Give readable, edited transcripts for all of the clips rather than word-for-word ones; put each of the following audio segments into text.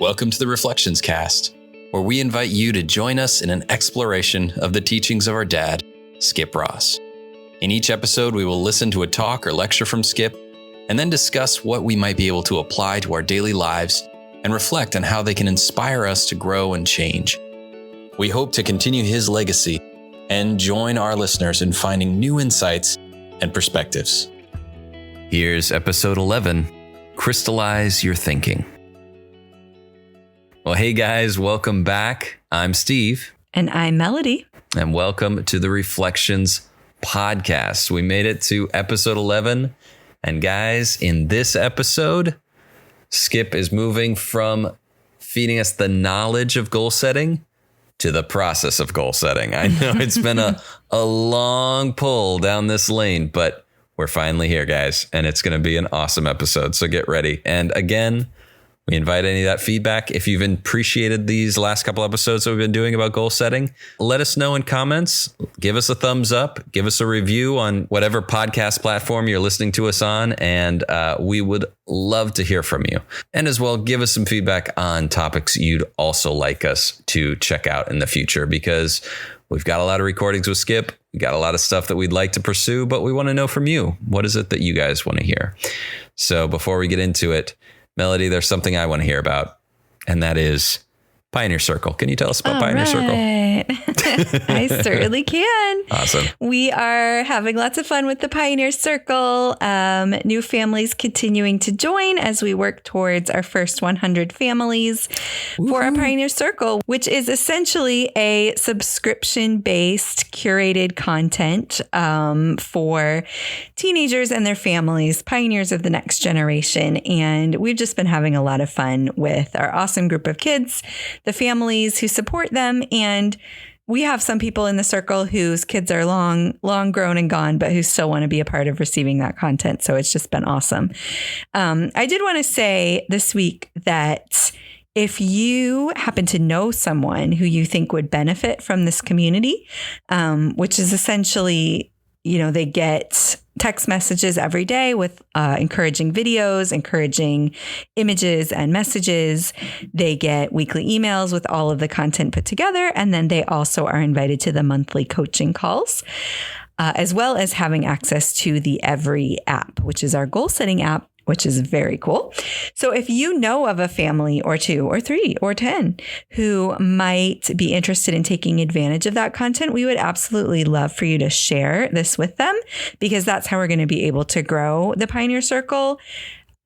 Welcome to the Reflections Cast, where we invite you to join us in an exploration of the teachings of our dad, Skip Ross. In each episode, we will listen to a talk or lecture from Skip, and then discuss what we might be able to apply to our daily lives and reflect on how they can inspire us to grow and change. We hope to continue his legacy and join our listeners in finding new insights and perspectives. Here's episode 11, Crystallize Your Thinking. Well, hey guys, welcome back. I'm Steve. And I'm Melody. And welcome to the Reflections Podcast. We made it to episode 11. And guys, in this episode, Skip is moving from feeding us the knowledge of goal setting to the process of goal setting. I know it's been a long pull down this lane, but we're finally here, guys. And it's going to be an awesome episode. So get ready. And again, we invite any of that feedback. If you've appreciated these last couple episodes that we've been doing about goal setting, let us know in comments. Give us a thumbs up. Give us a review on whatever podcast platform you're listening to us on. And we would love to hear from you. And as well, give us some feedback on topics you'd also like us to check out in the future, because we've got a lot of recordings with Skip. We got a lot of stuff that we'd like to pursue, but we want to know from you. What is it that you guys want to hear? So before we get into it, Melody, there's something I want to hear about, and that is Pioneer Circle. Can you tell us about Pioneer Circle? I certainly can. Awesome. We are having lots of fun with the Pioneer Circle. New families continuing to join as we work towards our first 100 families for our Pioneer Circle, which is essentially a subscription-based curated content for teenagers and their families, pioneers of the next generation. And we've just been having a lot of fun with our awesome group of kids, the families who support them, and we have some people in the circle whose kids are long grown and gone, but who still want to be a part of receiving that content. So it's just been awesome. I did want to say this week that if you happen to know someone who you think would benefit from this community, which is essentially, they get text messages every day with encouraging videos, encouraging images and messages. They get weekly emails with all of the content put together. And then they also are invited to the monthly coaching calls, as well as having access to the Every app, which is our goal setting app, which is very cool. So if you know of a family or two or three or 10 who might be interested in taking advantage of that content, we would absolutely love for you to share this with them, because that's how we're going to be able to grow the Pioneer Circle.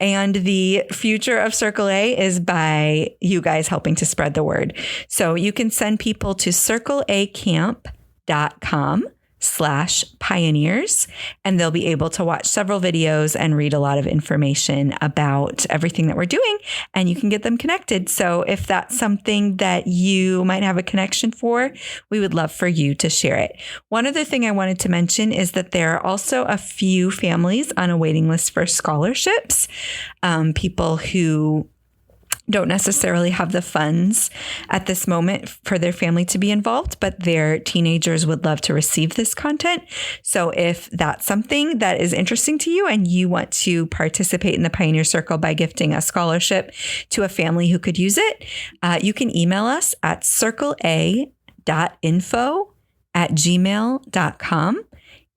And the future of Circle A is by you guys helping to spread the word. So you can send people to circleacamp.com/pioneers, and they'll be able to watch several videos and read a lot of information about everything that we're doing, and you can get them connected. So if that's something that you might have a connection for, we would love for you to share it. One other thing I wanted to mention is that there are also a few families on a waiting list for scholarships, people who don't necessarily have the funds at this moment for their family to be involved, but their teenagers would love to receive this content. So if that's something that is interesting to you and you want to participate in the Pioneer Circle by gifting a scholarship to a family who could use it, you can email us at circlea.info@gmail.com,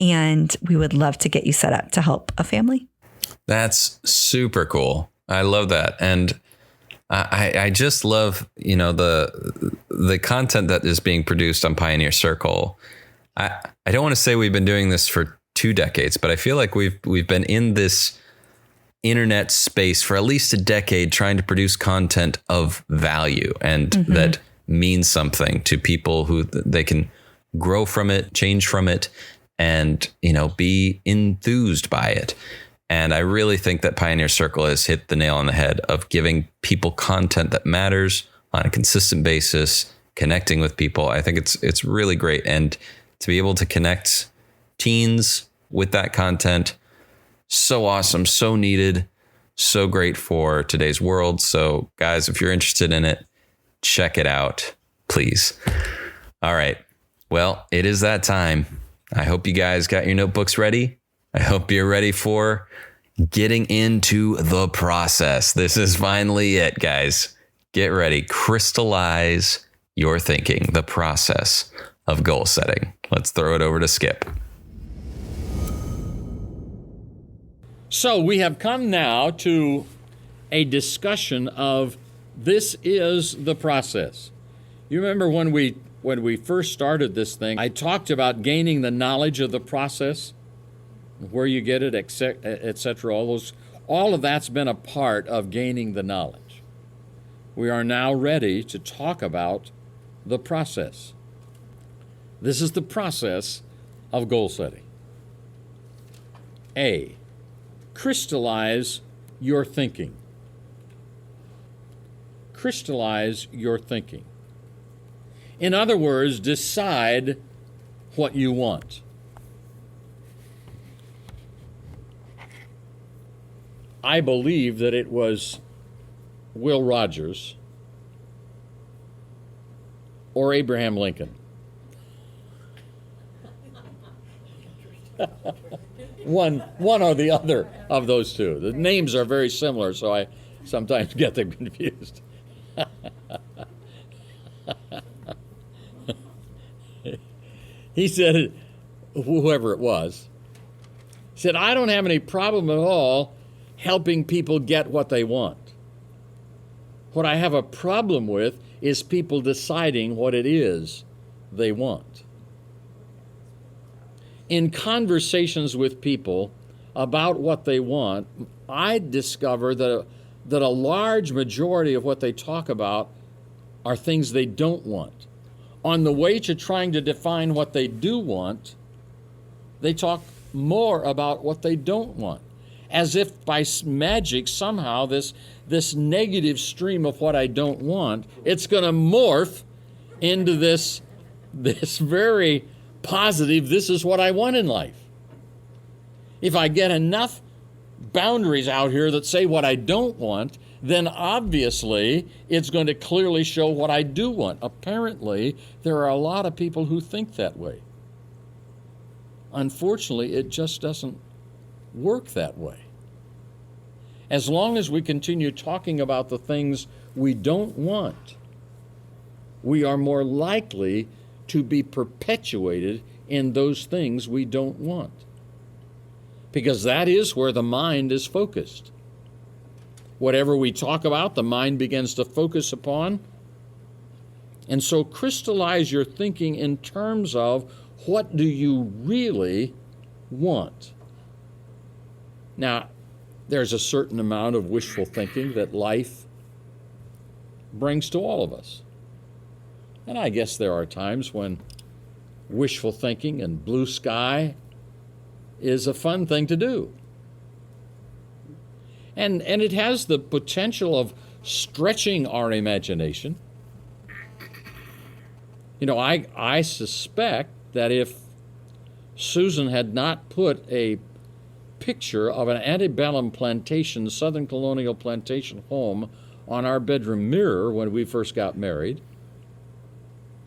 and we would love to get you set up to help a family. That's super cool. I love that. And I just love, the content that is being produced on Pioneer Circle. I don't want to say we've been doing this for 2 decades, but I feel like we've been in this internet space for at least a decade, trying to produce content of value and that means something to people, who they can grow from it, change from it, and, be enthused by it. And I really think that Pioneer Circle has hit the nail on the head of giving people content that matters on a consistent basis, connecting with people. I think it's really great. And to be able to connect teens with that content, so awesome, so needed, so great for today's world. So guys, if you're interested in it, check it out, please. All right. Well, it is that time. I hope you guys got your notebooks ready. I hope you're ready for getting into the process. This is finally it, guys. get ready. Crystallize your thinking, the process of goal setting. Let's throw it over to Skip. So we have come now to a discussion of this is the process. You remember when we first started this thing, I talked about gaining the knowledge of the process, where you get it, etc. All of that's been a part of gaining the knowledge. We are now ready to talk about the process. This is the process of goal setting. A, crystallize your thinking. Crystallize your thinking. In other words, decide what you want. I believe that it was Will Rogers or Abraham Lincoln. One or the other of those two. The names are very similar, so I sometimes get them confused. He said, whoever it was, said, I don't have any problem at all helping people get what they want. What I have a problem with is people deciding what it is they want. In conversations with people about what they want, I discover that a large majority of what they talk about are things they don't want. On the way to trying to define what they do want, they talk more about what they don't want, as if by magic somehow this negative stream of what I don't want, it's going to morph into this very positive, this is what I want in life. If I get enough boundaries out here that say what I don't want, then obviously it's going to clearly show what I do want. Apparently, there are a lot of people who think that way. Unfortunately, it just doesn't work that way. As long as we continue talking about the things we don't want, we are more likely to be perpetuated in those things we don't want. Because that is where the mind is focused. Whatever we talk about, the mind begins to focus upon. And so crystallize your thinking in terms of what do you really want. Now, there's a certain amount of wishful thinking that life brings to all of us. And I guess there are times when wishful thinking and blue sky is a fun thing to do. And it has the potential of stretching our imagination. You know, I suspect that if Susan had not put a picture of an antebellum plantation, Southern colonial plantation home on our bedroom mirror when we first got married,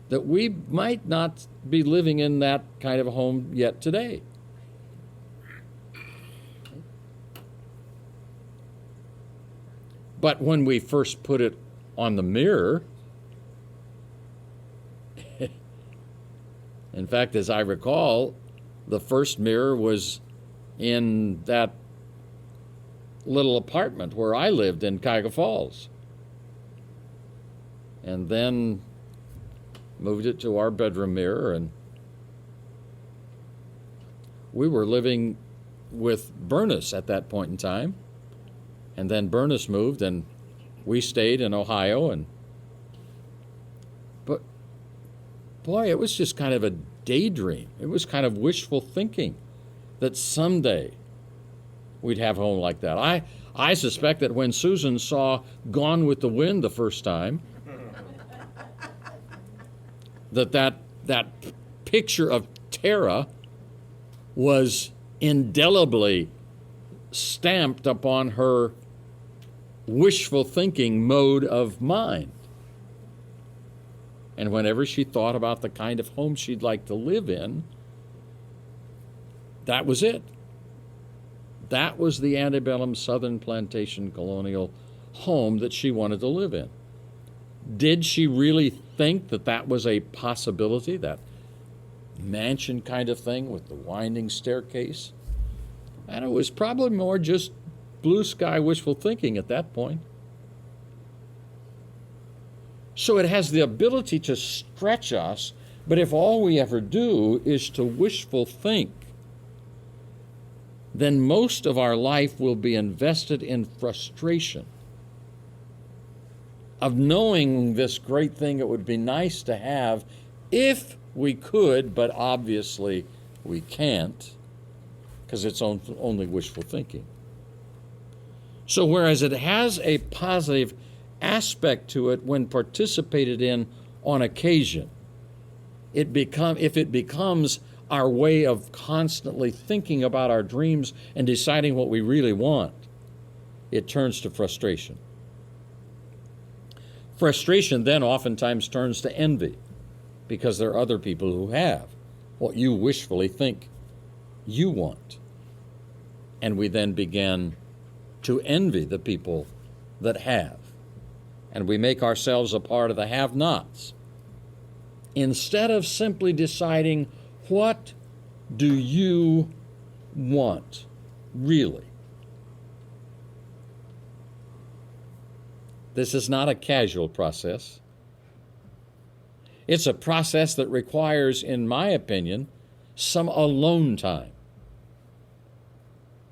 that we might not be living in that kind of a home yet today. But when we first put it on the mirror, in fact, as I recall, the first mirror was in that little apartment where I lived in Cuyahoga Falls. And then moved it to our bedroom mirror, and we were living with Bernice at that point in time. And then Bernice moved, and we stayed in Ohio. But boy, it was just kind of a daydream. It was kind of wishful thinking that someday we'd have a home like that. I suspect that when Susan saw Gone with the Wind the first time, that picture of Tara was indelibly stamped upon her wishful thinking mode of mind. And whenever she thought about the kind of home she'd like to live in, that was it. That was the antebellum Southern plantation colonial home that she wanted to live in. Did she really think that that was a possibility, that mansion kind of thing with the winding staircase? And it was probably more just blue sky wishful thinking at that point. So it has the ability to stretch us, but if all we ever do is to wishful think, then most of our life will be invested in frustration of knowing this great thing it would be nice to have if we could, but obviously we can't, because it's only wishful thinking. So whereas it has a positive aspect to it when participated in on occasion, if it becomes our way of constantly thinking about our dreams and deciding what we really want, it turns to frustration. Frustration then oftentimes turns to envy, because there are other people who have what you wishfully think you want. And we then begin to envy the people that have. And we make ourselves a part of the have-nots, instead of simply deciding, what do you want, really? This is not a casual process. It's a process that requires, in my opinion, some alone time,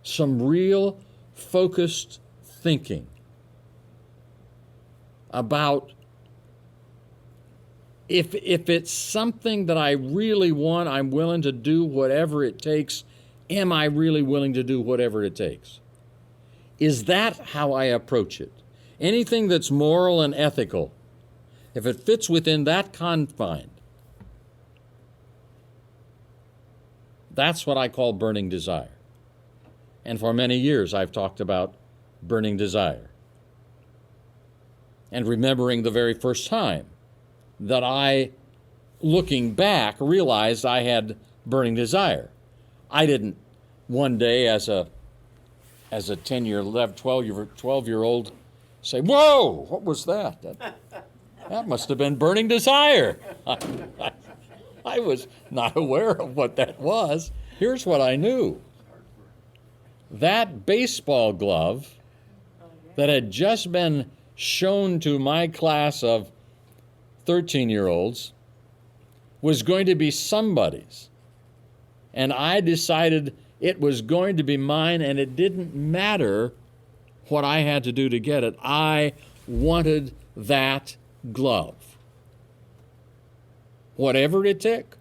some real focused thinking about if it's something that I really want, I'm willing to do whatever it takes. Am I really willing to do whatever it takes? Is that how I approach it? Anything that's moral and ethical, if it fits within that confine, that's what I call burning desire. And for many years I've talked about burning desire. And remembering the very first time that I, looking back, realized I had burning desire. I didn't one day as a 10-year, 12-year-old say, whoa, what was that? That must have been burning desire. I was not aware of what that was. Here's what I knew. That baseball glove that had just been shown to my class of 13-year-olds was going to be somebody's. And I decided it was going to be mine, and it didn't matter what I had to do to get it. I wanted that glove, whatever it took.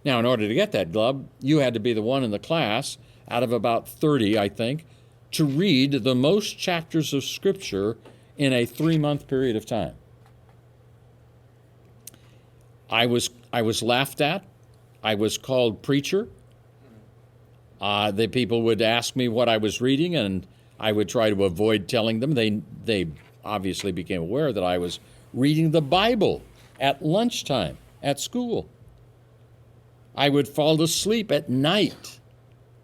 Now, in order to get that glove, you had to be the one in the class, out of about 30, I think, to read the most chapters of Scripture in a 3-month period of time. I was laughed at. I was called preacher. The people would ask me what I was reading, and I would try to avoid telling them. They obviously became aware that I was reading the Bible at lunchtime at school. I would fall asleep at night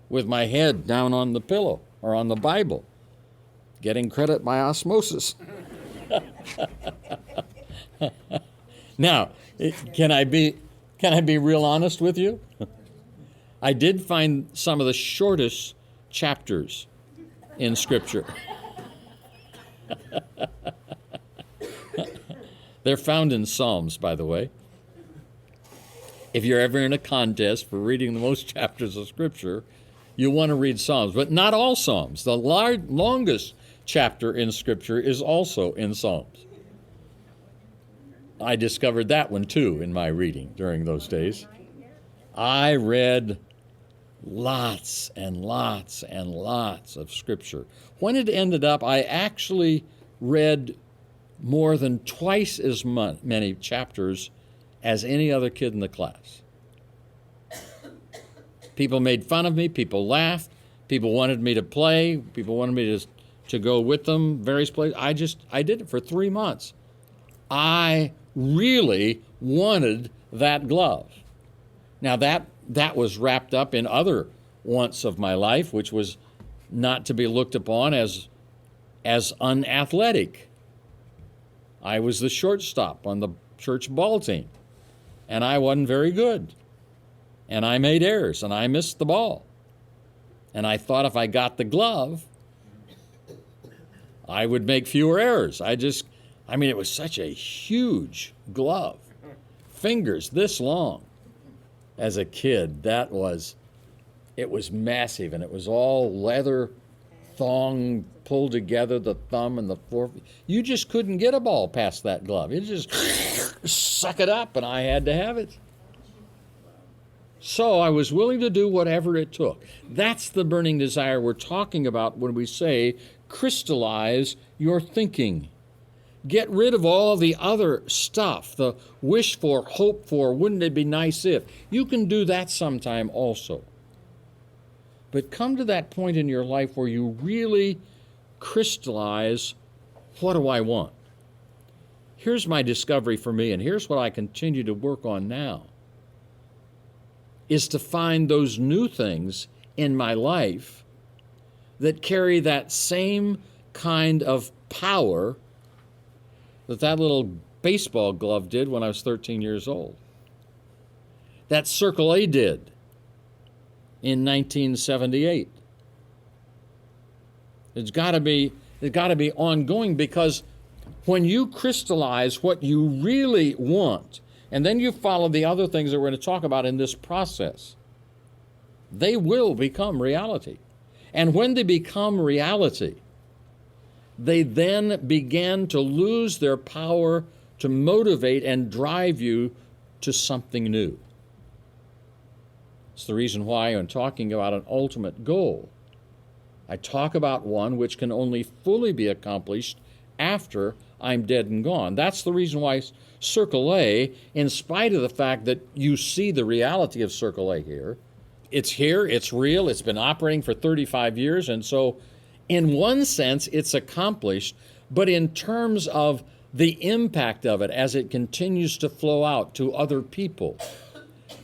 with my head down on the pillow or on the Bible, getting credit by osmosis. Now, can I be real honest with you? I did find some of the shortest chapters in Scripture. They're found in Psalms, by the way. If you're ever in a contest for reading the most chapters of Scripture, you want to read Psalms, but not all Psalms. The longest chapter in Scripture is also in Psalms. I discovered that one too in my reading during those days. I read lots and lots and lots of Scripture. When it ended up, I actually read more than twice as many chapters as any other kid in the class. People made fun of me, people laughed, people wanted me to play, people wanted me to go with them, various places. I did it for 3 months. I really wanted that glove. Now that was wrapped up in other wants of my life, which was not to be looked upon as unathletic. I was the shortstop on the church ball team, and I wasn't very good. And I made errors, and I missed the ball. And I thought if I got the glove, I would make fewer errors. It was such a huge glove, fingers this long. As a kid, it was massive, and it was all leather thong pulled together, the thumb and the forefinger. You just couldn't get a ball past that glove. You just suck it up, and I had to have it. So I was willing to do whatever it took. That's the burning desire we're talking about when we say crystallize your thinking. Get rid of all the other stuff, the wish for, hope for, wouldn't it be nice if. You can do that sometime also. But come to that point in your life where you really crystallize, what do I want? Here's my discovery for me, and here's what I continue to work on now, is to find those new things in my life that carry that same kind of power that little baseball glove did when I was 13 years old. That Circle A did in 1978. It's got to be ongoing, because when you crystallize what you really want, and then you follow the other things that we're going to talk about in this process, they will become reality. And when they become reality, they then begin to lose their power to motivate and drive you to something new. It's the reason why I'm talking about an ultimate goal. I talk about one which can only fully be accomplished after I'm dead and gone. That's the reason why Circle A, in spite of the fact that you see the reality of Circle A here, it's real, it's been operating for 35 years, and so in one sense it's accomplished, but in terms of the impact of it as it continues to flow out to other people,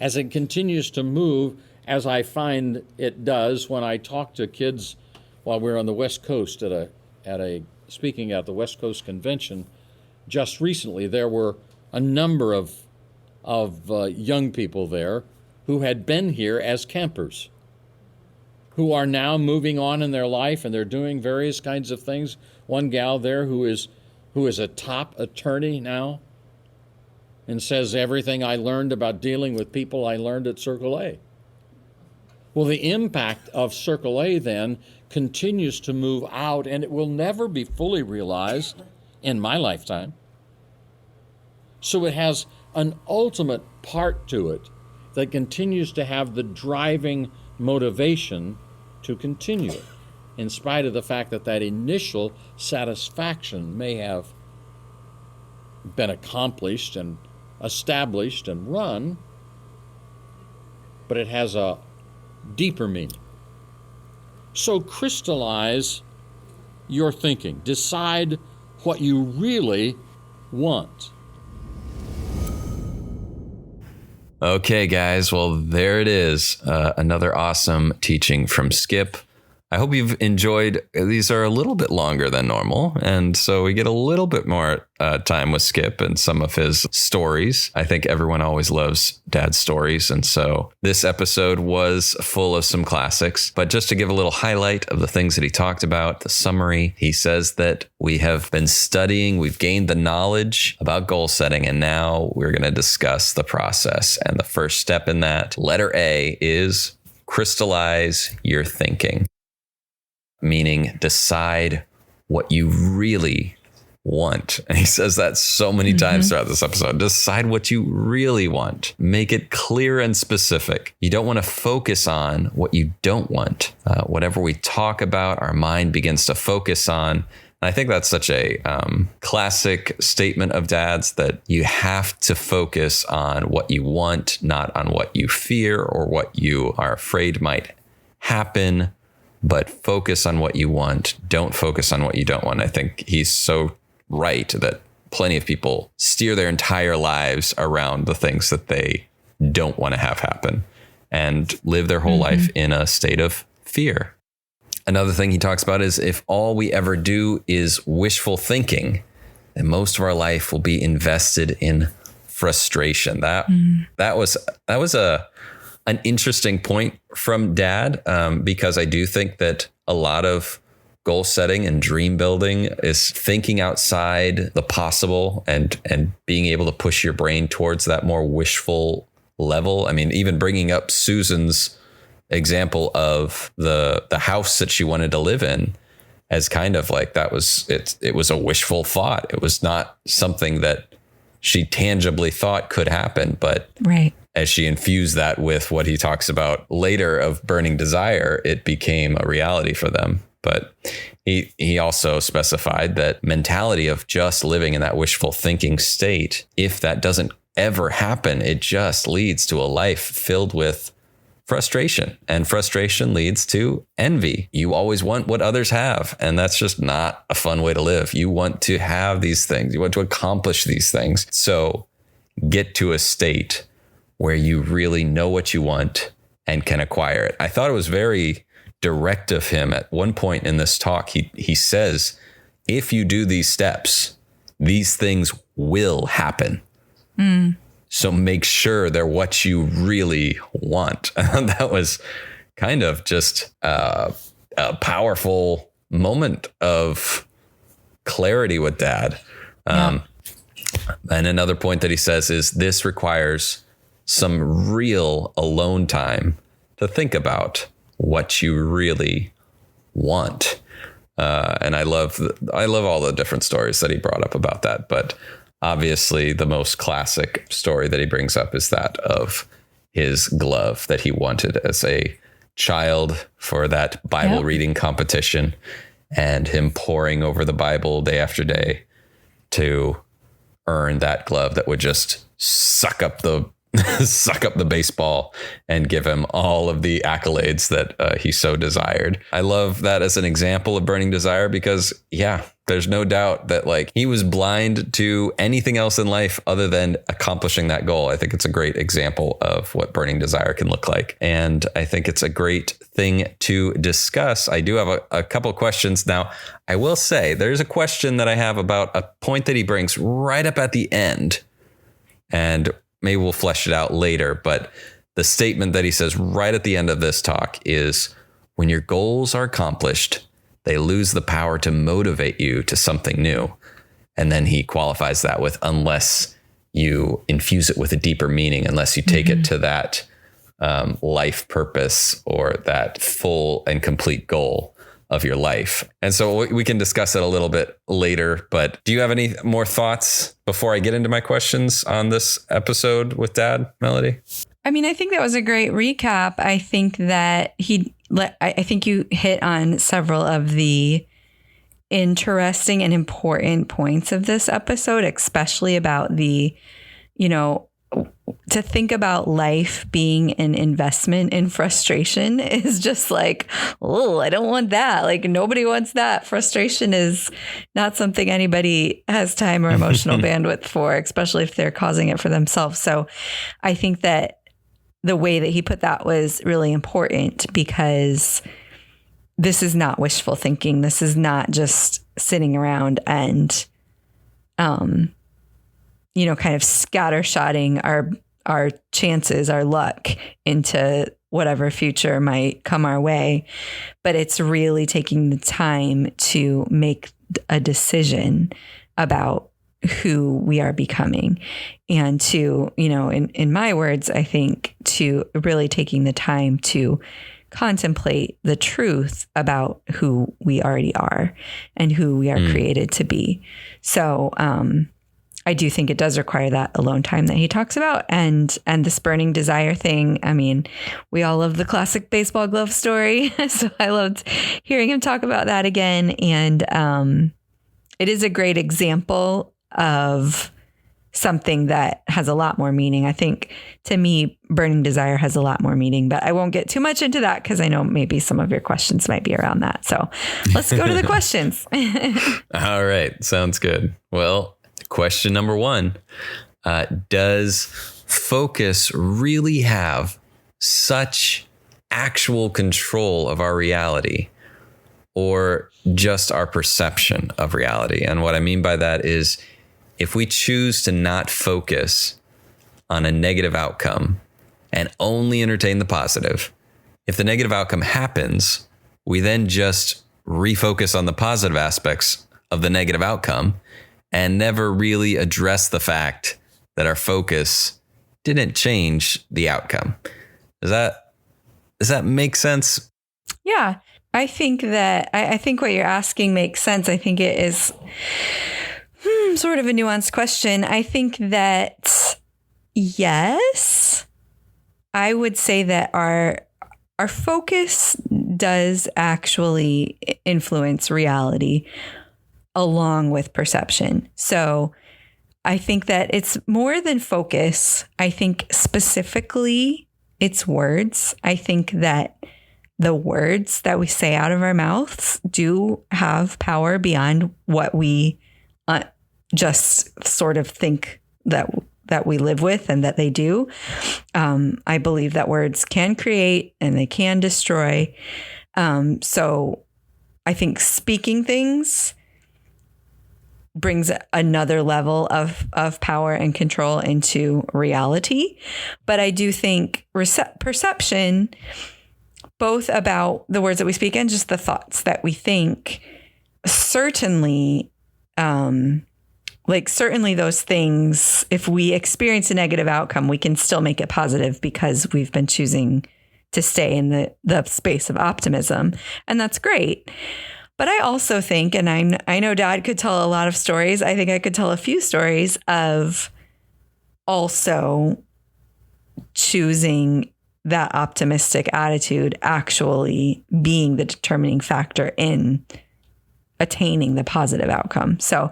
as it continues to move, as I find it does when I talk to kids while we're on the West Coast speaking at the West Coast Convention just recently. There were a number of young people there who had been here as campers, who are now moving on in their life, and they're doing various kinds of things. One gal there who is a top attorney now, and says everything I learned about dealing with people I learned at Circle A. Well, the impact of Circle A then continues to move out, and it will never be fully realized in my lifetime. So it has an ultimate part to it that continues to have the driving motivation to continue it, in spite of the fact that that initial satisfaction may have been accomplished and established and run, but it has a deeper meaning. So crystallize your thinking. Decide what you really want. Okay, guys. Well, there it is. Another awesome teaching from Skip. I hope you've enjoyed. These are a little bit longer than normal, and so we get a little bit more time with Skip and some of his stories. I think everyone always loves Dad's stories, and so this episode was full of some classics. But just to give a little highlight of the things that he talked about, the summary, he says that we have been studying, we've gained the knowledge about goal setting, and now we're going to discuss the process. And the first step in that, letter A, is crystallize your thinking. Meaning decide what you really want. And he says that so many times throughout this episode. Decide what you really want. Make it clear and specific. You don't want to focus on what you don't want. Whatever we talk about, our mind begins to focus on. And I think that's such a classic statement of Dad's, that you have to focus on what you want, not on what you fear or what you are afraid might happen. But focus on what you want. Don't focus on what you don't want. I think he's so right that plenty of people steer their entire lives around the things that they don't want to have happen and live their whole life in a state of fear. Another thing he talks about is if all we ever do is wishful thinking, then most of our life will be invested in frustration. That was an interesting point from Dad, because I do think that a lot of goal setting and dream building is thinking outside the possible and being able to push your brain towards that more wishful level. I mean, even bringing up Susan's example of the house that she wanted to live in as kind of like that was it was a wishful thought. It was not something that she tangibly thought could happen, but right. As she infused that with what he talks about later of burning desire, it became a reality for them. But he also specified that mentality of just living in that wishful thinking state, if that doesn't ever happen, it just leads to a life filled with frustration, and frustration leads to envy. You always want what others have, and that's just not a fun way to live. You want to have these things. You want to accomplish these things. So get to a state where you really know what you want and can acquire it. I thought it was very direct of him. At one point in this talk, he says, if you do these steps, these things will happen. So make sure they're what you really want. That was kind of just a powerful moment of clarity with Dad. And another point that he says is this requires some real alone time to think about what you really want. And I love all the different stories that he brought up about that. But obviously the most classic story that he brings up is that of his glove that he wanted as a child for that Bible reading competition, and him poring over the Bible day after day to earn that glove that would just suck up the baseball and give him all of the accolades that he so desired. I love that as an example of burning desire because, there's no doubt that like he was blind to anything else in life other than accomplishing that goal. I think it's a great example of what burning desire can look like. And I think it's a great thing to discuss. I do have a couple of questions. Now, I will say there's a question that I have about a point that he brings right up at the end, and maybe we'll flesh it out later. But the statement that he says right at the end of this talk is, when your goals are accomplished, they lose the power to motivate you to something new. And then he qualifies that with, unless you infuse it with a deeper meaning, unless you take it to that life purpose or that full and complete goal of your life. And so we can discuss it a little bit later, but do you have any more thoughts before I get into my questions on this episode with Dad, Melody? I mean, I think that was a great recap. I think that I think you hit on several of the interesting and important points of this episode, especially about the, to think about life being an investment in frustration is just like, oh, I don't want that. Like, nobody wants that. Frustration is not something anybody has time or emotional bandwidth for, especially if they're causing it for themselves. So I think that the way that he put that was really important, because this is not wishful thinking. This is not just sitting around and, kind of scattershotting our chances, our luck into whatever future might come our way. But it's really taking the time to make a decision about who we are becoming, and to, in my words, I think, to really taking the time to contemplate the truth about who we already are and who we are created to be. So, I do think it does require that alone time that he talks about, and this burning desire thing. I mean, we all love the classic baseball glove story. So I loved hearing him talk about that again. And, it is a great example of something that has a lot more meaning. I think, to me, burning desire has a lot more meaning, but I won't get too much into that because I know maybe some of your questions might be around that. So let's go to the questions. All right. Sounds good. Well, question number one, does focus really have such actual control of our reality? or just our perception of reality. And what I mean by that is if we choose to not focus on a negative outcome and only entertain the positive, if the negative outcome happens, we then just refocus on the positive aspects of the negative outcome and never really address the fact that our focus didn't change the outcome. Does that make sense? Yeah. I think that I think what you're asking makes sense. I think it is sort of a nuanced question. I think that yes, I would say that our focus does actually influence reality along with perception. So I think that it's more than focus. I think specifically it's words. I think that the words that we say out of our mouths do have power beyond what we just sort of think that we live with and that they do. I believe that words can create and they can destroy. So I think speaking things brings another level of power and control into reality. But I do think perception, both about the words that we speak and just the thoughts that we think, certainly, certainly those things, if we experience a negative outcome, we can still make it positive because we've been choosing to stay in the space of optimism. And that's great. But I also think, and I know Dad could tell a lot of stories. I think I could tell a few stories of also choosing that optimistic attitude actually being the determining factor in attaining the positive outcome. So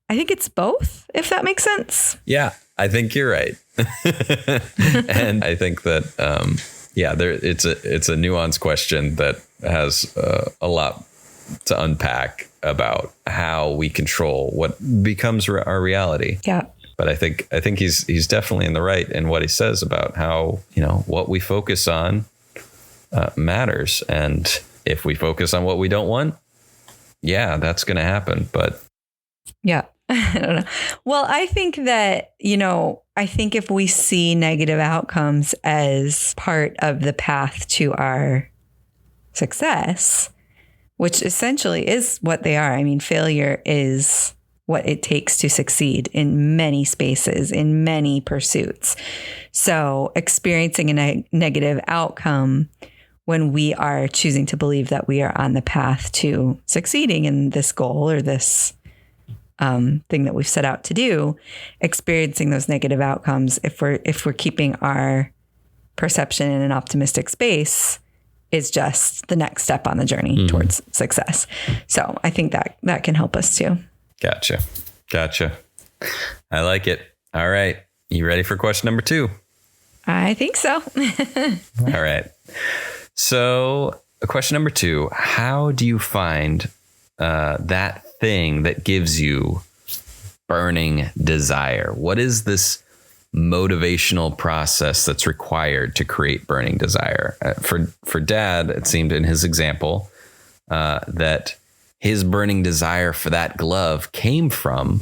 I think it's both, if that makes sense. Yeah, I think you're right. And I think that, it's a nuanced question that has a lot to unpack about how we control what becomes our reality. Yeah. But I think he's definitely in the right in what he says about how, what we focus on matters. And if we focus on what we don't want, yeah, that's going to happen. But yeah, I don't know. Well, I think that, I think if we see negative outcomes as part of the path to our success, which essentially is what they are. I mean, failure is what it takes to succeed in many spaces, in many pursuits. So experiencing a negative outcome when we are choosing to believe that we are on the path to succeeding in this goal or this thing that we've set out to do, experiencing those negative outcomes, if we're keeping our perception in an optimistic space, is just the next step on the journey towards success. So I think that can help us too. Gotcha. I like it. All right. You ready for question number 2? I think so. All right. So question number 2, how do you find that thing that gives you burning desire? What is this motivational process that's required to create burning desire? For Dad, it seemed in his example that his burning desire for that glove came from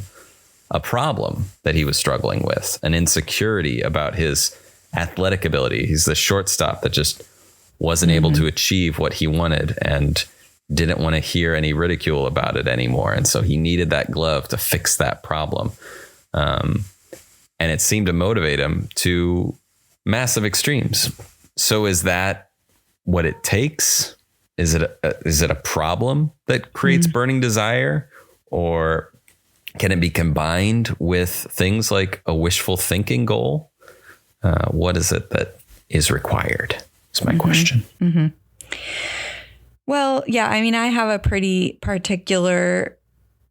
a problem that he was struggling with, an insecurity about his athletic ability. He's the shortstop that just wasn't able to achieve what he wanted and didn't want to hear any ridicule about it anymore. And so he needed that glove to fix that problem. And it seemed to motivate him to massive extremes. So is that what it takes? Is it a problem that creates burning desire, or can it be combined with things like a wishful thinking goal? What is it that is required? Is my question. Mm-hmm. Well, yeah, I mean, I have a pretty particular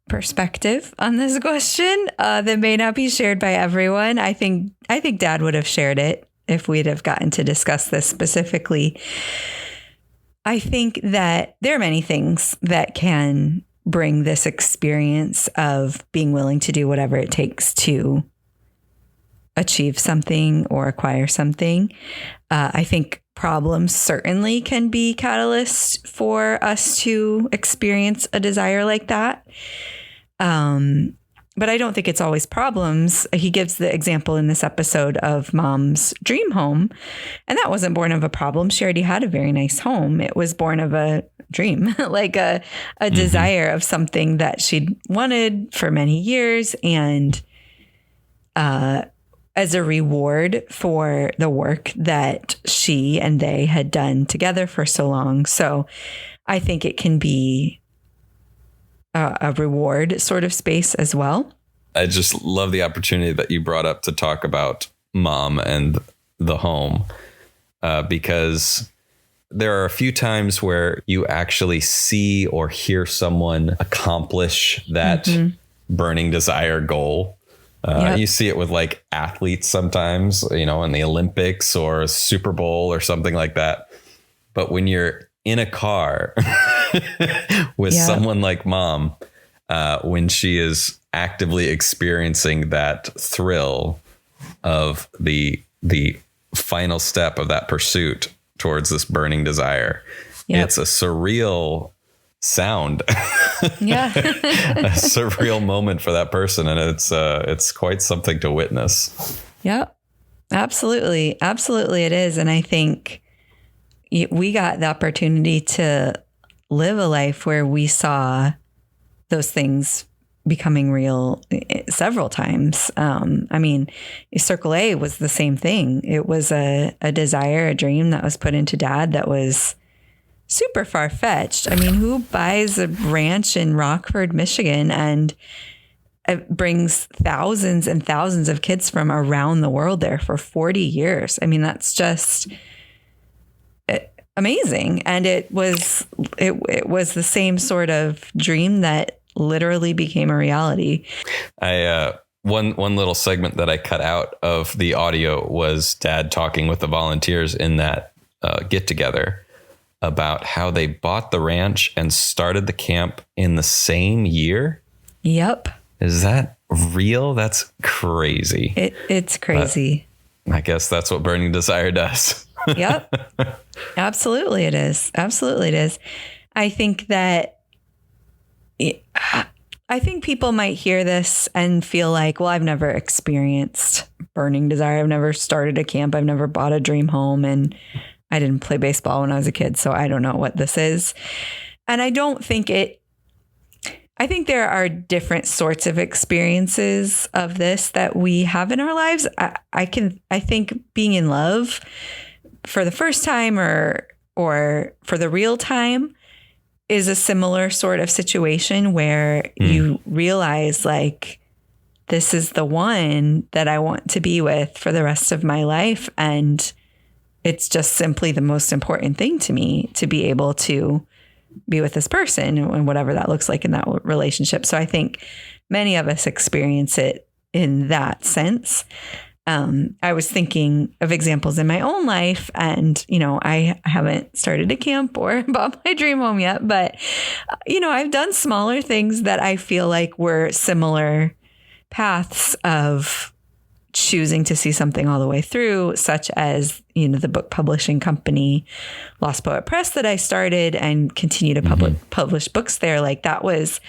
perspective on this question that may not be shared by everyone. I think Dad would have shared it if we'd have gotten to discuss this specifically. I think that there are many things that can bring this experience of being willing to do whatever it takes to achieve something or acquire something. I think problems certainly can be catalysts for us to experience a desire like that. But I don't think it's always problems. He gives the example in this episode of mom's dream home, and that wasn't born of a problem. She already had a very nice home. It was born of a dream, like a desire of something that she'd wanted for many years. And as a reward for the work that she and they had done together for so long. So I think it can be a reward sort of space as well. I just love the opportunity that you brought up to talk about mom and the home, because there are a few times where you actually see or hear someone accomplish that burning desire goal. You see it with like athletes sometimes, in the Olympics or a Super Bowl or something like that. But when you're in a car with someone like mom, when she is actively experiencing that thrill of the final step of that pursuit towards this burning desire, it's a surreal sound. A surreal moment for that person, and it's quite something to witness. Absolutely it is. And I think we got the opportunity to live a life where we saw those things becoming real several times. Circle A was the same thing. It was a desire, a dream that was put into Dad that was super far-fetched. I mean, who buys a ranch in Rockford, Michigan, and it brings thousands and thousands of kids from around the world there for 40 years? I mean, that's just amazing. And it was the same sort of dream that literally became a reality. One little segment that I cut out of the audio was Dad talking with the volunteers in that get together about how they bought the ranch and started the camp in the same year. Yep. Is that real? That's crazy. It's crazy. But I guess that's what burning desire does. Yep. Absolutely it is. Absolutely it is. I think that people might hear this and feel like, well, I've never experienced burning desire. I've never started a camp. I've never bought a dream home, and I didn't play baseball when I was a kid, so I don't know what this is. And I don't think I think there are different sorts of experiences of this that we have in our lives. I think being in love for the first time or for the real time is a similar sort of situation where you realize, like, this is the one that I want to be with for the rest of my life. And it's just simply the most important thing to me to be able to be with this person and whatever that looks like in that relationship. So I think many of us experience it in that sense. I was thinking of examples in my own life, and, I haven't started a camp or bought my dream home yet, but, I've done smaller things that I feel like were similar paths of choosing to see something all the way through, such as, the book publishing company, Lost Poet Press, that I started and continue to publish books there. Like, that was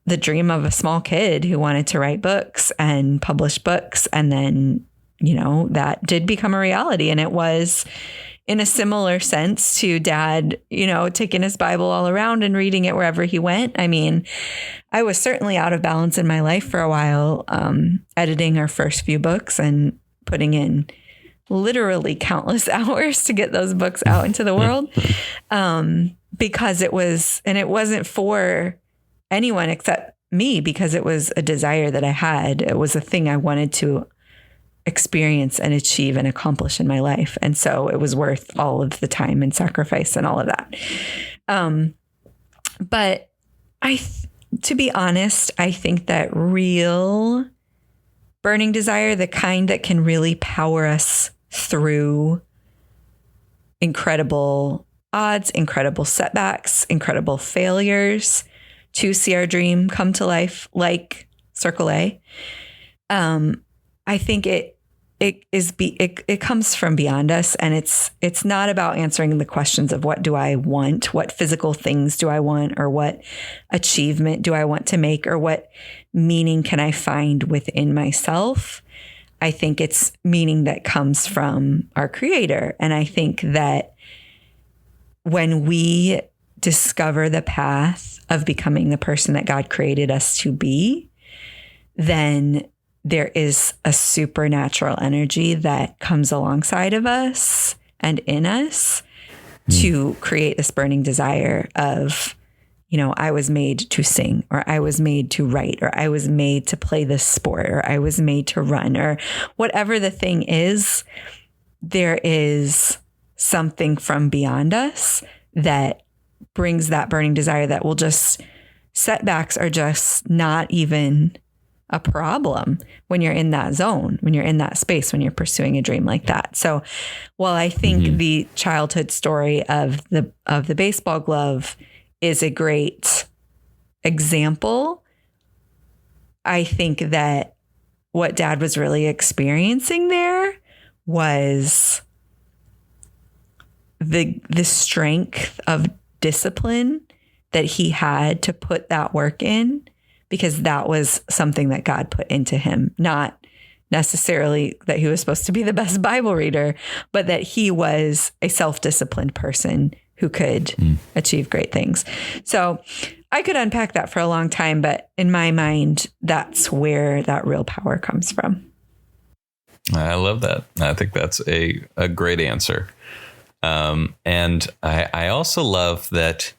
the dream of a small kid who wanted to write books and publish books. And then, that did become a reality. And it was in a similar sense to Dad, taking his Bible all around and reading it wherever he went. I mean, I was certainly out of balance in my life for a while, editing our first few books and putting in literally countless hours to get those books out into the world, because it wasn't for anyone except me, because it was a desire that I had. It was a thing I wanted to experience and achieve and accomplish in my life. And so it was worth all of the time and sacrifice and all of that. But to be honest, I think that real burning desire, the kind that can really power us through incredible odds, incredible setbacks, incredible failures to see our dream come to life, like Circle A. I think it it comes from beyond us, and it's not about answering the questions of what do I want, what physical things do I want, or what achievement do I want to make, or what meaning can I find within myself. I think it's meaning that comes from our Creator. And I think that when we discover the path of becoming the person that God created us to be, then there is a supernatural energy that comes alongside of us and in us to create this burning desire of, I was made to sing, or I was made to write, or I was made to play this sport, or I was made to run, or whatever the thing is. There is something from beyond us that brings that burning desire that will just, setbacks are just not even a problem when you're in that zone, when you're in that space, when you're pursuing a dream like that. So while I think the childhood story of the baseball glove is a great example, I think that what Dad was really experiencing there was the strength of discipline that he had to put that work in, because that was something that God put into him, not necessarily that he was supposed to be the best Bible reader, but that he was a self-disciplined person who could achieve great things. So I could unpack that for a long time, but in my mind, that's where that real power comes from. I love that. I think that's a great answer. And I also love that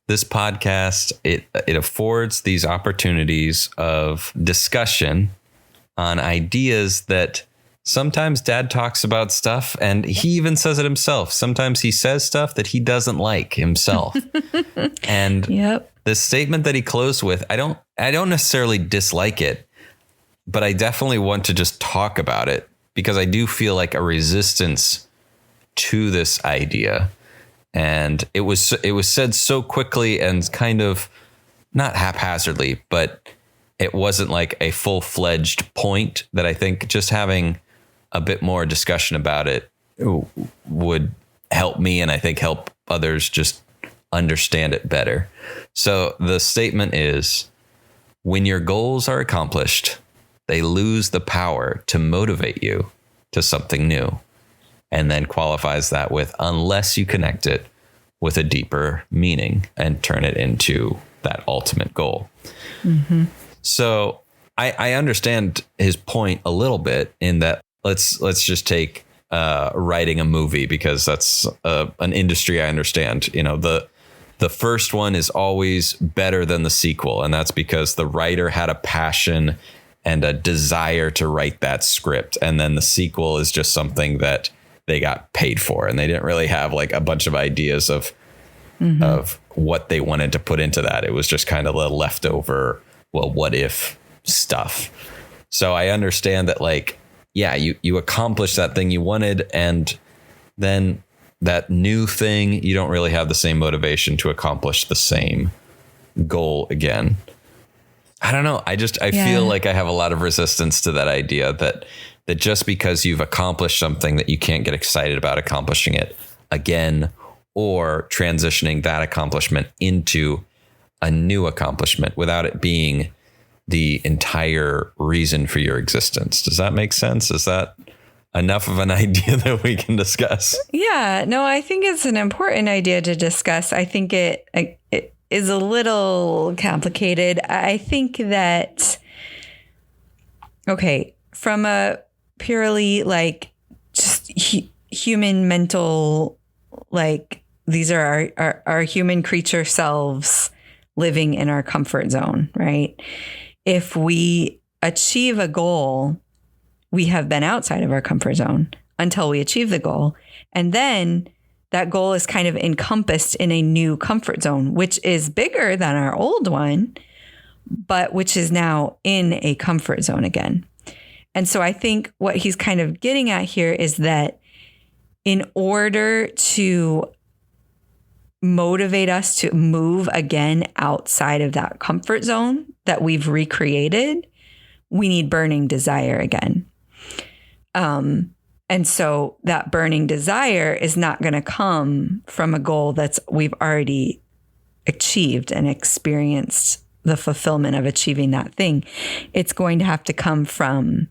this podcast, it affords these opportunities of discussion on ideas that sometimes Dad talks about stuff, and he even says it himself. Sometimes he says stuff that he doesn't like himself. And the statement that he closed with, I don't necessarily dislike it, but I definitely want to just talk about it, because I do feel like a resistance to this idea. And it was said so quickly and kind of not haphazardly, but it wasn't like a full-fledged point that I think just having a bit more discussion about it would help me, and I think help others just understand it better. So the statement is, when your goals are accomplished, they lose the power to motivate you to something new. And then qualifies that with, unless you connect it with a deeper meaning and turn it into that ultimate goal. Mm-hmm. So I understand his point a little bit in that let's just take writing a movie, because that's an industry I understand. The first one is always better than the sequel, and that's because the writer had a passion and a desire to write that script, and then the sequel is just something that they got paid for, and they didn't really have like a bunch of ideas of what they wanted to put into that. It was just kind of a leftover, well, what if stuff. So I understand that, like, yeah, you accomplished that thing you wanted, and then that new thing, you don't really have the same motivation to accomplish the same goal again. I don't know. I feel like I have a lot of resistance to that idea that just because you've accomplished something, that you can't get excited about accomplishing it again, or transitioning that accomplishment into a new accomplishment without it being the entire reason for your existence. Does that make sense? Is that enough of an idea that we can discuss? Yeah, no, I think it's an important idea to discuss. I think it is a little complicated. I think that, okay, from a purely like just human mental, like these are our human creature selves living in our comfort zone, right? If we achieve a goal, we have been outside of our comfort zone until we achieve the goal. And then that goal is kind of encompassed in a new comfort zone, which is bigger than our old one, but which is now in a comfort zone again. And so I think what he's kind of getting at here is that in order to motivate us to move again outside of that comfort zone that we've recreated, we need burning desire again. And so that burning desire is not going to come from a goal we've already achieved and experienced the fulfillment of achieving that thing. It's going to have to come from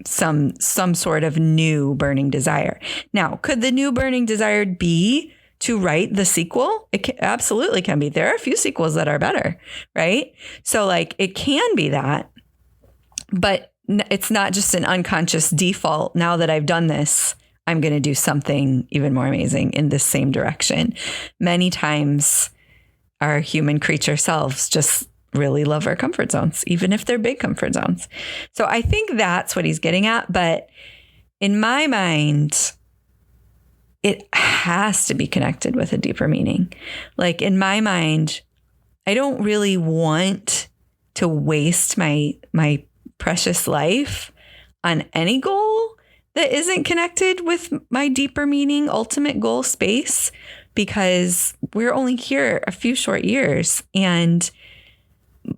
some sort of new burning desire. Now, could the new burning desire be to write the sequel? It absolutely can be. There are a few sequels that are better, right? So like it can be that, but it's not just an unconscious default. Now that I've done this, I'm going to do something even more amazing in this same direction. Many times our human creature selves just really love our comfort zones, even if they're big comfort zones. So I think that's what he's getting at. But in my mind, it has to be connected with a deeper meaning. Like in my mind, I don't really want to waste my precious life on any goal that isn't connected with my deeper meaning, ultimate goal space, because we're only here a few short years and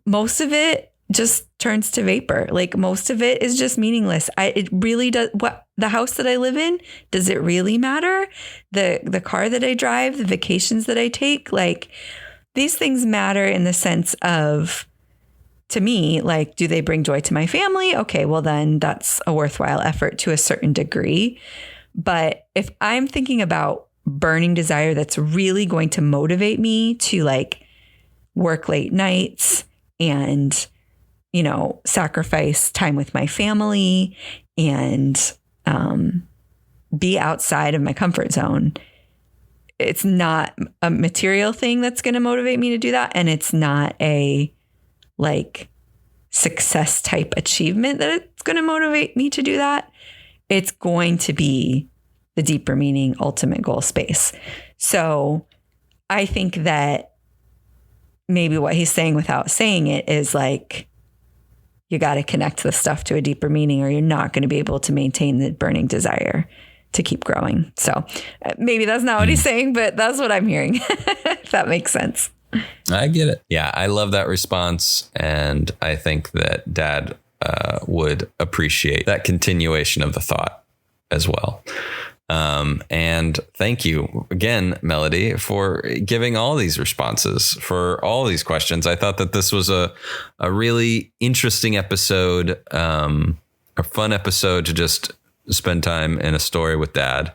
most of it just turns to vapor. Like most of it is just meaningless. It really does. What the house that I live in, does it really matter? The car that I drive, the vacations that I take, like these things matter in the sense of, to me, like, do they bring joy to my family? Okay, well then that's a worthwhile effort to a certain degree. But if I'm thinking about burning desire that's really going to motivate me to like work late nights and, you know, sacrifice time with my family and be outside of my comfort zone, it's not a material thing that's going to motivate me to do that. And it's not a like success type achievement that it's going to motivate me to do that. It's going to be the deeper meaning, ultimate goal space. So I think that maybe what he's saying without saying it is like, you got to connect the stuff to a deeper meaning or you're not going to be able to maintain the burning desire to keep growing. So maybe that's not what he's saying, but that's what I'm hearing, if that makes sense. I get it. Yeah, I love that response. And I think that Dad would appreciate that continuation of the thought as well. And thank you again, Melody, for giving all these responses for all these questions. I thought that this was a really interesting episode, a fun episode to just spend time in a story with Dad,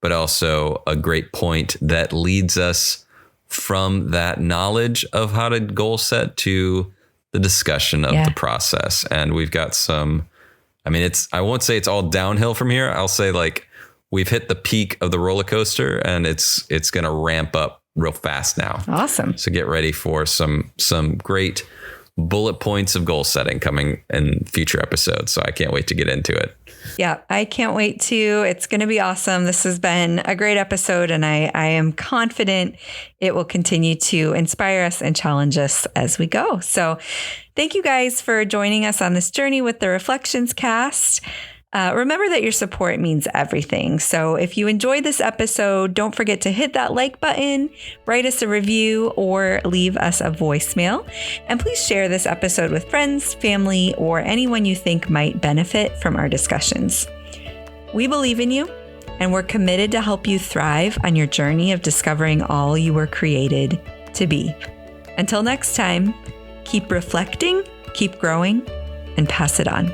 but also a great point that leads us from that knowledge of how to goal set to the discussion of the process. And we've got some, I mean, I won't say it's all downhill from here. I'll say like we've hit the peak of the roller coaster and it's going to ramp up real fast now. Awesome. So get ready for some great bullet points of goal setting coming in future episodes. So I can't wait to get into it. Yeah, I can't wait to. It's going to be awesome. This has been a great episode, and I am confident it will continue to inspire us and challenge us as we go. So thank you guys for joining us on this journey with the Reflections Cast. Remember that your support means everything. So if you enjoyed this episode, don't forget to hit that like button, write us a review, or leave us a voicemail. And please share this episode with friends, family, or anyone you think might benefit from our discussions. We believe in you, and we're committed to help you thrive on your journey of discovering all you were created to be. Until next time, keep reflecting, keep growing, and pass it on.